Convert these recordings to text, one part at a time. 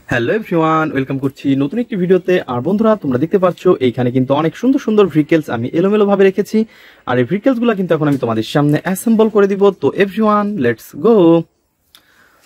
Hello everyone, welcome করছি নতুন একটি ভিডিওতে। আর বন্ধুরা, তোমরা দেখতে পাচ্ছ এইখানে কিন্তু অনেক সুন্দর সুন্দর ভেহিকেলস আমি এলোমেলো ভাবে রেখেছি। আর এই ভেহিকেলস গুলো কিন্তু এখন আমি তোমাদের সামনে অ্যাসেম্বল করে দিব। তো এভরিওয়ান, লেটস গো।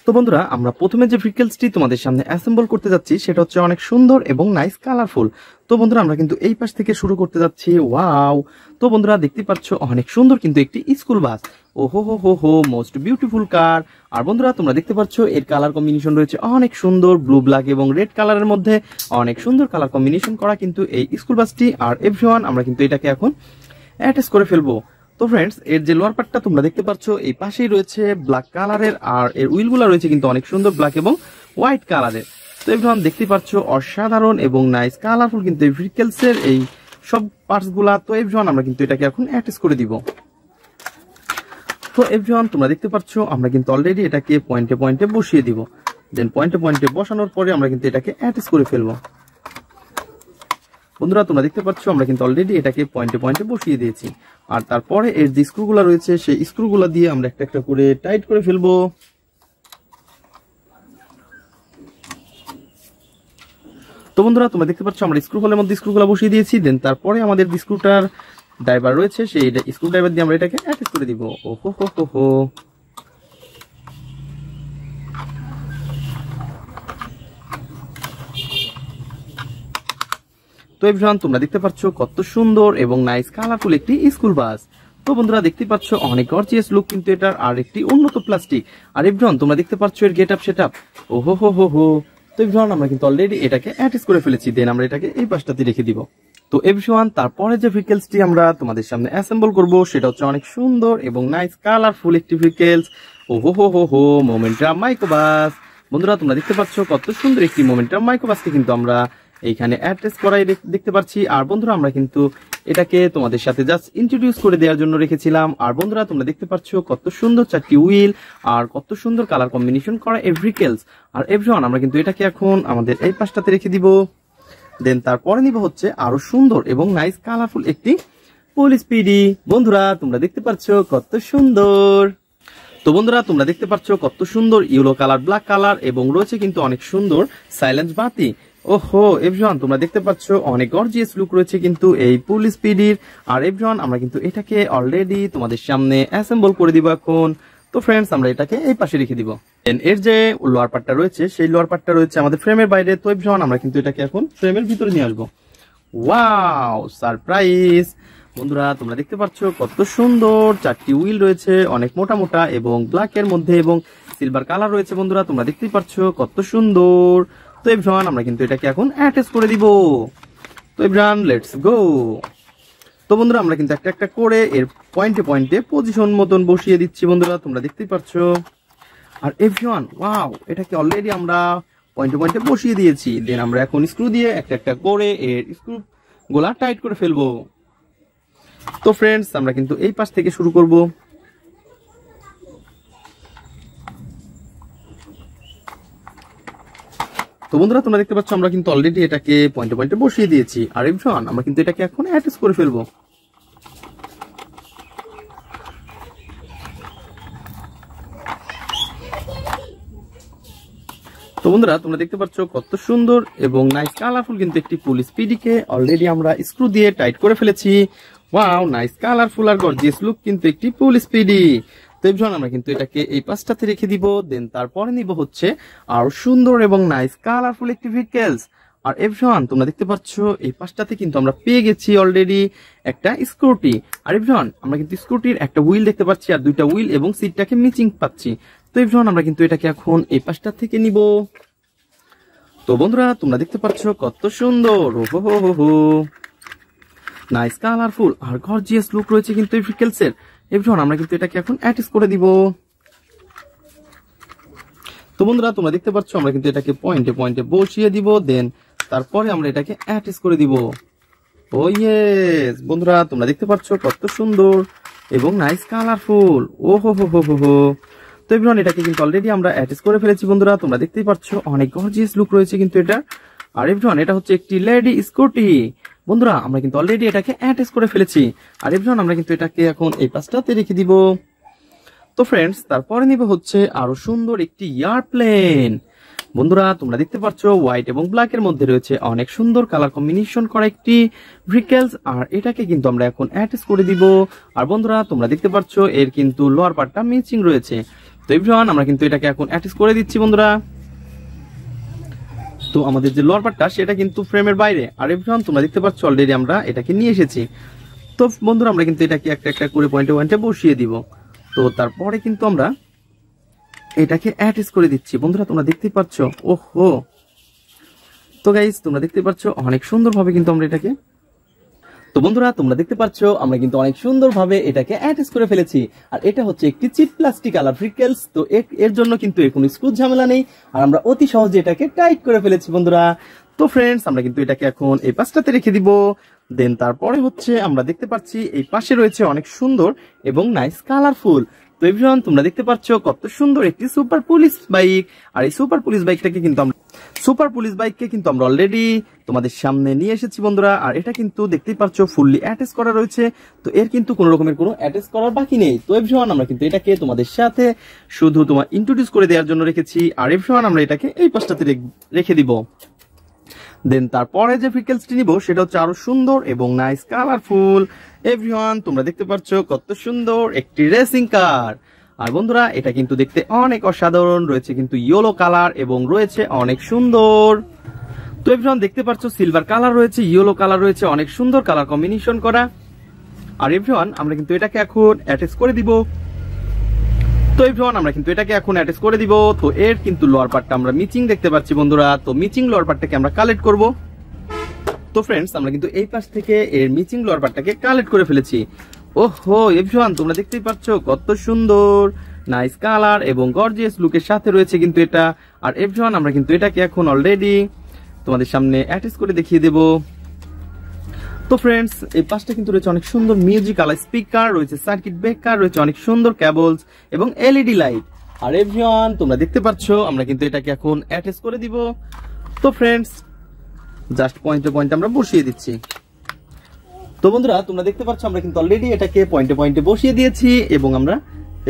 তো বন্ধুরা, আমরা প্রথমে যে ভেহিকেলসটি তোমাদের সামনে অ্যাসেম্বল করতে যাচ্ছি সেটা হচ্ছে অনেক সুন্দর এবং নাইস কালারফুল। তো বন্ধুরা, আমরা কিন্তু এই পাশ থেকে শুরু করতে যাচ্ছি। ওয়াও! তো বন্ধুরা, দেখতে পাচ্ছ অনেক সুন্দর কিন্তু একটি স্কুল বাস। ওহো হো হো হো, মোস্ট বিউটিফুল কার। আর বন্ধুরা, তোমরা দেখতে পাচ্ছ এর কালার কম্বিনেশন রয়েছে অনেক সুন্দর, ব্লু, ব্ল্যাক এবং রেড কালারের মধ্যে অনেক সুন্দর কালার কম্বিনেশন করা কিন্তু এই স্কুল বাসটি। আর এভরিওয়ান, আমরা কিন্তু এটাকে এখন অ্যাটাচ করে ফেলবো। তো ফ্রেন্ডস, এর যে লোয়ার পার্টটা তোমরা দেখতে পাচ্ছ এই পাশেই রয়েছে ব্ল্যাক কালারের, আর এর উইলগুলো রয়েছে কিন্তু অনেক সুন্দর ব্ল্যাক এবং হোয়াইট কালারের। তো এভরিওয়ান, দেখতে পাচ্ছ অসাধারণ এবং নাইস কালারফুল কিন্তু এই ভেহিকেলসের এই সব পার্টস গুলা। তো এভরিওয়ান, আমরা কিন্তু এটাকে এখন অ্যাটাচ করে দিব। তো এভরিওয়ান, তোমরা দেখতে পাচ্ছ আমরা কিন্তু অলরেডি এটাকে পয়েন্টে পয়েন্টে বসিয়ে দিব। দেন পয়েন্টে পয়েন্টে বসানোর পরে আমরা কিন্তু এটাকে অ্যাটাচ করে ফেলবো। বন্ধুরা, তোমরা দেখতে পাচ্ছ আমরা কিন্তু অলরেডি এটাকে পয়েন্টে পয়েন্টে বসিয়ে দিয়েছি। আর তারপরে এর যে স্ক্রুগুলো রয়েছে সেই স্ক্রুগুলো দিয়ে আমরা একটা একটা করে টাইট করে ফেলবো। তো বন্ধুরা, তোমরা দেখতে পাচ্ছ আমরা স্ক্রু হোলের মধ্যে স্ক্রুগুলো বসিয়ে দিয়েছি। দেন তারপরে আমাদের যে স্ক্রুটার ড্রাইভার রয়েছে সেই স্ক্রু ড্রাইভার দিয়ে আমরা এটাকে অ্যাটাচ করে দিব। ওহো হো হো হো। তো এভরিওয়ান, তোমরা দেখতে পাচ্ছ কত সুন্দর এবং নাইস কালারফুল একটি স্কুল বাস। তো বন্ধুরা, দেখতে পাচ্ছ অনেক গর্জিয়াস লুক কিন্তু এটার, আর একটি উন্নত প্লাস্টিক। আর এভরিওয়ান, তোমরা দেখতে পাচ্ছ এর গেট আপ সেটআপ। ওহো হো হো হো। তো এভরিওয়ান, আমরা কিন্তু অলরেডি এটাকে অ্যাটাচ করে ফেলেছি। দেন আমরা এটাকে এই পাশটাতে রেখে দিব। তো এভরিওয়ান, তারপরে যে ভেহিকেলসটি আমরা তোমাদের সামনে অ্যাসেম্বল করব সেটা হচ্ছে অনেক সুন্দর এবং নাইস কালারফুল একটি ভেহিকেলস। ওহো হো হো হো, মোমেন্টাম মাইক্রোবাস। বন্ধুরা, তোমরা দেখতে পাচ্ছ কত সুন্দর একটি মোমেন্টাম মাইক্রোবাসকে কিন্তু আমরা এইখানে অ্যাড্রেস করাই দেখতে পাচ্ছি। আর বন্ধুরা, আমরা কিন্তু এটাকে তোমাদের সাথে জাস্ট ইন্ট্রোডিউস করে দেওয়ার জন্য রেখেছিলাম। আর বন্ধুরা, তোমরা দেখতে পাচ্ছ কত সুন্দর চারটি হুইল আর কত সুন্দর কালার কম্বিনেশন করা ভেহিকেলস। আর এভরিওয়ান, আমরা কিন্তু এটাকে এখন আমাদের এই পাশটাতে রেখে দিব। দেন তারপরে নিব হচ্ছে আরো সুন্দর এবং নাইস কালারফুল একটি পুলিশ পিডি। বন্ধুরা, তোমরা দেখতে পাচ্ছ কত সুন্দর। তো বন্ধুরা, তোমরা দেখতে পাচ্ছ কত সুন্দর ইয়েলো কালার, ব্ল্যাক কালার এবং রয়েছে কিন্তু অনেক সুন্দর সাইলেন্স বাতি। ওহো এভরিওয়ান, তোমরা দেখতে পাচ্ছ অনেক গর্জিয়াস লুক রয়েছে কিন্তু এই পুলিশ পিডির। আর এভরিওয়ান, আমরা কিন্তু এটাকে অলরেডি তোমাদের সামনে অ্যাসেম্বল করে দিব এখন। তো ফ্রেন্ডস, আমরা এটাকে এই পাশে রেখে দিব। এর যে লোয়ার পার্টটা রয়েছে সেই লোয়ার পার্টটা রয়েছে আমাদের ফ্রেমের বাইরে। তো এভরিওয়ান, আমরা কিন্তু এটাকে এখন ফ্রেমের ভিতরে নিয়ে আসবো। Wow, surprise! বন্ধুরা, তোমরা দেখতে পাচ্ছ কত সুন্দর চারটি হুইল রয়েছে, অনেক মোটা মোটা এবং ব্ল্যাক এর মধ্যে এবং সিলভার কালার রয়েছে। বন্ধুরা, তোমরা দেখতেই পাচ্ছ কত সুন্দর। তো এভরিওয়ান, আমরা কিন্তু এটাকে এখন অ্যাটাচ করে দিব। তো এভরিওয়ান, লেটস গো। তো বন্ধুরা, আমরা কিন্তু একটা একটা করে এর পয়েন্টে পয়েন্টে পজিশন মতন বসিয়ে দিচ্ছি। বন্ধুরা, তোমরা দেখতেই পাচ্ছ। আর এভরিওয়ান, ওয়াও, এটাকে অলরেডি আমরা পয়েন্টে পয়েন্টে বসিয়ে দিয়েছি। দেন আমরা এখন স্ক্রু দিয়ে একটা একটা করে এর স্ক্রু গুলা টাইট করে ফেলবো। তো ফ্রেন্ডস, আমরা কিন্তু এই পাশ থেকে শুরু করব। তো বন্ধুরা, তোমরা দেখতে পাচ্ছ আমরা কিন্তু অলরেডি এটাকে পয়েন্টে পয়েন্টে বসিয়ে দিয়েছি। আর এভরিওয়ান, আমরা কিন্তু এটাকে এখন অ্যাটাচ করে ফেলবো। তো বন্ধুরা, তোমরা দেখতে পাচ্ছ কত সুন্দর এবং নাইস কালারফুল কিন্তু একটি পুলিশ পিডিকে অলরেডি আমরা স্ক্রু দিয়ে টাইট করে ফেলেছি। ওয়াও, নাইস কালারফুল আর গর্জিয়াস লুক কিন্তু একটি পুলিশ পিডি। তো এভরিওয়ান, আমরা কিন্তু এটাকে এই পাশটাতে রেখে দিব। দেন তারপরে নিব হচ্ছে আর সুন্দর এবং নাইস কালারফুল একটি ভেহিকেলস। আর এভরিওয়ান, তোমরা দেখতে পাচ্ছ এই পাশটাতে কিন্তু আমরা পেয়ে গেছি অলরেডি একটা স্কুটি। আর এভরিওয়ান, আমরা কিন্তু স্কুটির একটা হুইল দেখতে পাচ্ছি আর দুইটা হুইল এবং সিটটাকে মিচিং পাচ্ছি। তো এভরিওয়ান, আমরা কিন্তু এটাকে এখন এই পাশটা থেকে নিব। তো বন্ধুরা, তোমরা দেখতে পাচ্ছ কত সুন্দর। ওহো হো হো হো, নাইস কালারফুল আর গর্জিয়াস লুক রয়েছে কিন্তু এই ভেহিকেলসের। এভরিওয়ান, আমরা কিন্তু এটাকে এখন অ্যাটাচ করে দিব। তো বন্ধুরা, তোমরা দেখতে পাচ্ছ আমরা কিন্তু এটাকে পয়েন্টে পয়েন্টে বসিয়ে দিব। দেন তারপরে আমরা এটাকে অ্যাটাচ করে দিব। ও ইয়েস! বন্ধুরা, তোমরা দেখতে পাচ্ছ কত সুন্দর এবং নাইস কালারফুল। ও হো হো হো হো হো। তো এভরিওয়ান, এটাকে কিন্তু অলরেডি আমরা অ্যাটাচ করে ফেলেছি। বন্ধুরা, তোমরা দেখতেই পাচ্ছ অনেক গর্জিয়াস লুক রয়েছে কিন্তু এটা। আর এভরিওয়ান, এটা হচ্ছে একটি লেডি স্কুটি। বন্ধুরা, আমরা কিন্তু অলরেডি এটাকে অ্যাটাচ করে ফেলেছি। আর এভরিওয়ান, আমরা কিন্তু এটাকে এখন এই পাশটাতে রেখে দিব। তো ফ্রেন্ডস, তারপরে নিব হচ্ছে আরো সুন্দর একটি এয়ারপ্লেন। বন্ধুরা তোমরা দেখতে পাচ্ছ হোয়াইট এবং ব্ল্যাক এর মধ্যে রয়েছে অনেক সুন্দর কালার কম্বিনেশন করা একটি ভেহিকলস, আর এটাকে কিন্তু আমরা এখন অ্যাটাচ করে দিব। আর বন্ধুরা তোমরা দেখতে পাচ্ছ এর কিন্তু লোয়ার পার্টটা ম্যাচিং রয়েছে। তো এভরিওয়ান আমরা কিন্তু এটাকে এখন অ্যাটাচ করে দিচ্ছি বন্ধুরা। তো আমাদের যে লোয়ার পার্টটা সেটা কিন্তু ফ্রেমের বাইরে। আর এভরিওয়ান তোমরা দেখতে পাচ্ছ অলরেডি আমরা এটাকে নিয়ে এসেছি। তো বন্ধুরা আমরা কিন্তু এটাকে একটা একটা করে পয়েন্টে পয়েন্টে বসিয়ে দিব। তো তারপরে কিন্তু আমরা এটাকে অ্যাটাচ করে দিচ্ছি। বন্ধুরা তোমরা দেখতেই পাচ্ছ, ওহো। তো গাইস তোমরা দেখতে পাচ্ছ অনেক সুন্দরভাবে কিন্তু আমরা এটাকে, তো বন্ধুরা তোমরা দেখতে পাচ্ছ আমরা কিন্তু অনেক সুন্দরভাবে এটাকে অ্যাটাচ করে ফেলেছি। আর এটা হচ্ছে একটি চিপ প্লাস্টিক কালার ভেহিকলস। তো এর জন্য কিন্তু কোনো স্ক্রু ঝামেলা নেই, আর আমরা অতি সহজে এটাকে টাইট করে ফেলেছি বন্ধুরা। তো ফ্রেন্ডস আমরা কিন্তু এটাকে এখন এই পাশটাতে রেখে দিব। দেন তারপরে হচ্ছে আমরা দেখতে পাচ্ছি এই পাশে রয়েছে অনেক সুন্দর এবং নাইস কালারফুল। তো এভরিওয়ান তোমরা দেখতে পাচ্ছ কত সুন্দর একটি সুপার পুলিশ বাইক। আর এই সুপার পুলিশ বাইকটাকে কিন্তু আমরা অলরেডি তোমাদের সামনে নিয়ে এসেছি বন্ধুরা। আর এটা কিন্তু দেখতেই পাচ্ছ ফুললি অ্যাটাচ করা রয়েছে। তো এর কিন্তু কোনো রকমের কোনো অ্যাটাচ করার বাকি নেই। তো এভরিওয়ান আমরা কিন্তু এটাকে তোমাদের সাথে শুধু ইন্ট্রোডিউস করে দেওয়ার জন্য রেখেছি। আর এভরিওয়ান আমরা এটাকে এই পাশটাতে রেখে দিব। দেন তারপরে যে ভেহিকলসটি নিব সেটা হচ্ছে আরো সুন্দর এবং নাইস কালারফুল। এভরিওয়ান তোমরা দেখতে পাচ্ছ কত সুন্দর একটি রেসিং কার। আর বন্ধুরা এটা কিন্তু দেখতে অনেক অসাধারণ, রয়েছে কিন্তু ইয়েলো কালার এবং রয়েছে অনেক সুন্দর। তো এভরিওয়ান দেখতে পাচ্ছ সিলভার কালার রয়েছে, ইয়েলো কালার রয়েছে, অনেক সুন্দর কালার কম্বিনেশন করা। আর এভরিওয়ান আমরা কিন্তু এটাকে এখন অ্যাটাচ করে দিব। তো এভরিওয়ান আমরা কিন্তু এটাকে এখন অ্যাটাচ করে দিব। তো এর কিন্তু লোয়ার পার্টটা আমরা মিচিং দেখতে পাচ্ছি বন্ধুরা। তো মিচিং লোয়ার পার্টটাকে আমরা কালেক্ট করব। তো ফ্রেন্ডস আমরা কিন্তু এই পাশ থেকে এর মিচিং লোয়ার পার্টটাকে কালেক্ট করে ফেলেছি। ওহো এভরিওয়ান তোমরা দেখতেই পাচ্ছ কত সুন্দর নাইস কালার এবং গর্জিয়াস লুকের সাথে রয়েছে কিন্তু এটা। আর এভরিওয়ান আমরা কিন্তু এটাকে এখন অলরেডি তোমাদের সামনে অ্যাটাচ করে দেখিয়ে দেব। তো ফ্রেন্ডস এই পাশটা কিন্তু রয়েছে অনেক সুন্দর মিউজিক্যাল স্পিকার, রয়েছে সার্কিট ব্রেকার, রয়েছে অনেক সুন্দর কেবলস এবং এলইডি লাইট। আর এভরিওয়ান তোমরা দেখতে পাচ্ছ আমরা কিন্তু এটাকে এখন অ্যাটাচ করে দিব। তো ফ্রেন্ডস জাস্ট পয়েন্টে পয়েন্টে আমরা বসিয়ে দিচ্ছি। তো বন্ধুরা তোমরা দেখতে পাচ্ছ আমরা কিন্তু অলরেডি এটাকে পয়েন্টে পয়েন্টে বসিয়ে দিয়েছি এবং আমরা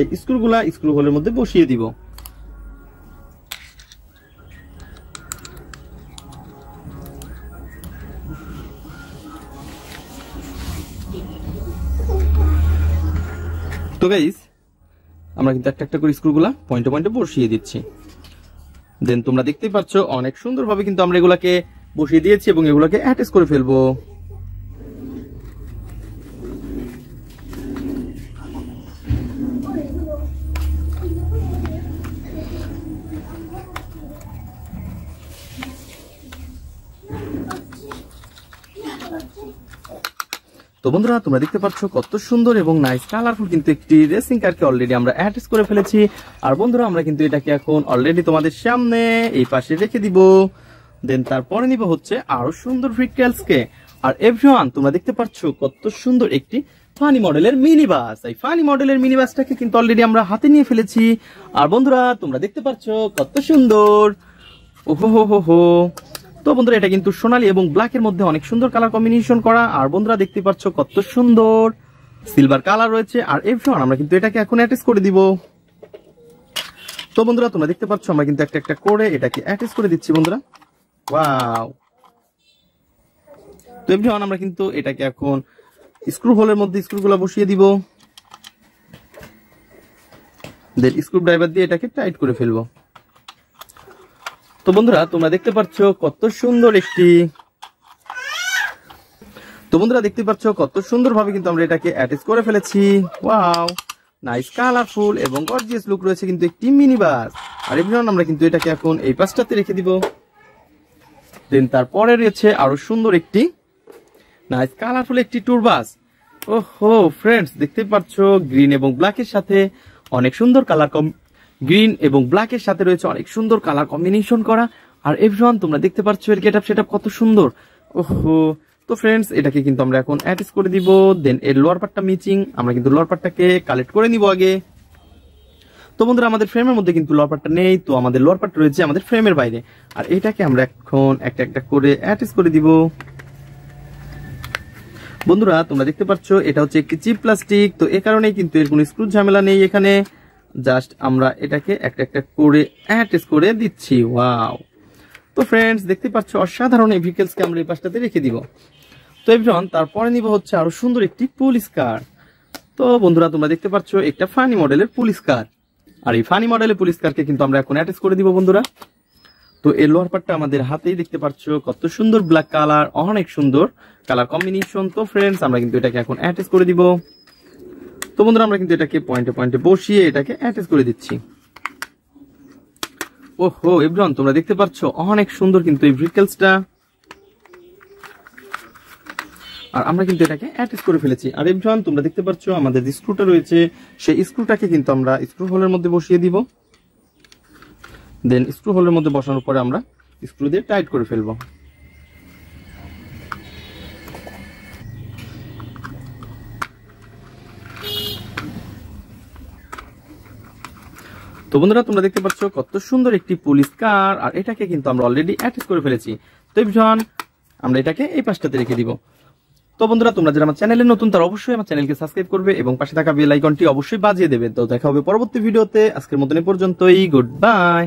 এই স্ক্রু হোলের মধ্যে বসিয়ে দিব। তো গাইস আমরা কিন্তু একটা একটা করে স্ক্রুগুলা পয়েন্টে পয়েন্টে বসিয়ে দিচ্ছি। দেন তোমরা দেখতেই পাচ্ছ অনেক সুন্দরভাবে কিন্তু আমরা এগুলাকে বসিয়ে দিয়েছি এবং এগুলাকে অ্যাটাচ করে ফেলবো। তো বন্ধুরা তোমরা দেখতে পাচ্ছ কত সুন্দর এবং নাইস কালারফুল কিন্তু একটি রেসিং কারকে অলরেডি আমরা অ্যাটাচ করে ফেলেছি। আর বন্ধুরা আমরা কিন্তু এটাকে এখন অলরেডি তোমাদের সামনে এই পাশে রেখে দিব। দেন তারপরে নিব হচ্ছে আরো সুন্দর ভেহিকলসকে। আর এভরিওয়ান তোমরা দেখতে পাচ্ছ কত সুন্দর একটি ফানি মডেলের মিনি বাস। এই ফানি মডেলের মিনি বাসটাকে কিন্তু অলরেডি আমরা হাতে নিয়ে ফেলেছি। আর বন্ধুরা তোমরা দেখতে পাচ্ছ কত সুন্দর, ওহো হো হো হো। তো বন্ধুরা এটা কিন্তু সোনালী এবং ব্ল্যাক এর মধ্যে অনেক সুন্দর কালার কম্বিনেশন করা। আর বন্ধুরা দেখতে পাচ্ছ কত সুন্দর সিলভার কালার রয়েছে। আর এভরিওয়ান আমরা কিন্তু এটাকে এখন অ্যাটাচ করে দিব। তো বন্ধুরা তোমরা দেখতে পাচ্ছ আমরা কিন্তু একটা একটা করে এটাকে অ্যাটাচ করে দিচ্ছি বন্ধুরা। ওয়াও। তো এভরিওয়ান আমরা কিন্তু এটাকে এখন স্ক্রু হোলের মধ্যে স্ক্রুগুলো বসিয়ে দিব। দেন স্ক্রু ড্রাইভার দিয়ে এটাকে টাইট করে ফেলবো। তো বন্ধুরা তোমরা দেখতে পাচ্ছ কত সুন্দর ভাবে কিন্তু আমরা এটাকে অ্যাটাচ করে ফেলেছি। ওয়াও নাইস কালারফুল এবং গর্জিয়াস লুক রয়েছে কিন্তু একটি মিনি বাস। আর এভরিওয়ান আমরা কিন্তু এটাকে এখন এই পাশটাতে রেখে দিব। দেন তারপরে রয়েছে আরো সুন্দর একটি নাইস কালারফুল একটি ট্যুর বাস। ওহো ফ্রেন্ডস দেখতে পাচ্ছ গ্রিন এবং ব্ল্যাকের সাথে অনেক সুন্দর গ্রিন এবং ব্ল্যাকের সাথে রয়েছে অনেক সুন্দর কালার কম্বিনেশন করা। আর এভরিওয়ান তোমরা দেখতে পাচ্ছ এর গেটআপ সেটআপ কত সুন্দর। ওহো তো ফ্রেন্ডস এটাকে কিন্তু আমরা এখন অ্যাটাচ করে দিব। দেন এর লোয়ার পার্টটা মিচিং, আমরা কিন্তু লোয়ার পার্টটাকে কালেক্ট করে নিব আগে। তো বন্ধুরা আমাদের ফ্রেমের মধ্যে কিন্তু লোয়ার পার্টটা নেই, তো আমাদের লোয়ার পার্ট রয়েছে আমাদের ফ্রেমের বাইরে। আর এটাকে আমরা এখন একটা একটা করে অ্যাটাচ করে দিব। বন্ধুরা তোমরা দেখতে পাচ্ছ এটা হচ্ছে একটি চিপ প্লাস্টিক, তো এ কারণেই কিন্তু এর কোনো স্ক্রু ঝামেলা নেই এখানে। জাস্ট আমরা এটাকে একটা একটা করে অ্যাটাচ করে দিচ্ছি। ওয়াও! তো ফ্রেন্ডস দেখতে পাচ্ছ অসাধারণ এই ভেহিকলসকে আমরা এই পাশটাতে রেখে দিব। তো এভরিওয়ান তারপরে নিব হচ্ছে আরো সুন্দর একটি পুলিশ কার। তো বন্ধুরা তোমরা দেখতে পাচ্ছ একটা ফানি মডেলের পুলিশ কার, আর এই ফানি মডেলের পুলিশ কারকে কিন্তু আমরা এখন অ্যাটাচ করে দিব বন্ধুরা। তো এর লোয়ার পার্টটা আমাদের হাতেই দেখতে পাচ্ছ, কত সুন্দর ব্ল্যাক কালার, অনেক সুন্দর কালার কম্বিনেশন। তো ফ্রেন্ডস আমরা কিন্তু এটাকে এখন অ্যাটাচ করে দিব। তো বন্ধুরা আমরা কিন্তু এটাকে পয়েন্টে পয়েন্টে বসিয়ে এটাকে অ্যাটাচ করে দিচ্ছি। ওহো এভরিওয়ান তোমরা দেখতে পাচ্ছ অনেক সুন্দর কিন্তু এই ভেহিকলসটা, আর আমরা কিন্তু এটাকে অ্যাটাচ করে ফেলেছি। আর এভরিওয়ান তোমরা দেখতে পাচ্ছ আমাদের যে স্ক্রুটা রয়েছে সেই স্ক্রুটাকে কিন্তু আমরা স্ক্রু হোলের মধ্যে বসিয়ে দিব। দেন স্ক্রু হোলের মধ্যে বসানোর পরে আমরা স্ক্রু দিয়ে টাইট করে ফেলবো। তো বন্ধুরা তোমরা দেখতে পাচ্ছ কত সুন্দর একটি পুলিশ কার, আর এটাকে কিন্তু আমরা অলরেডি অ্যাটাচ করে ফেলেছি। তো এভরিওয়ান আমরা এটাকে এই পাশটাতে রেখে দিব। তো বন্ধুরা তোমরা যারা আমার চ্যানেলে নতুন তারা অবশ্যই আমার চ্যানেলকে সাবস্ক্রাইব করবে এবং পাশে থাকা বেল আইকনটি অবশ্যই বাজিয়ে দেবে। তো দেখা হবে পরবর্তী ভিডিওতে। আজকের মতন এ পর্যন্তই, গুড বাই।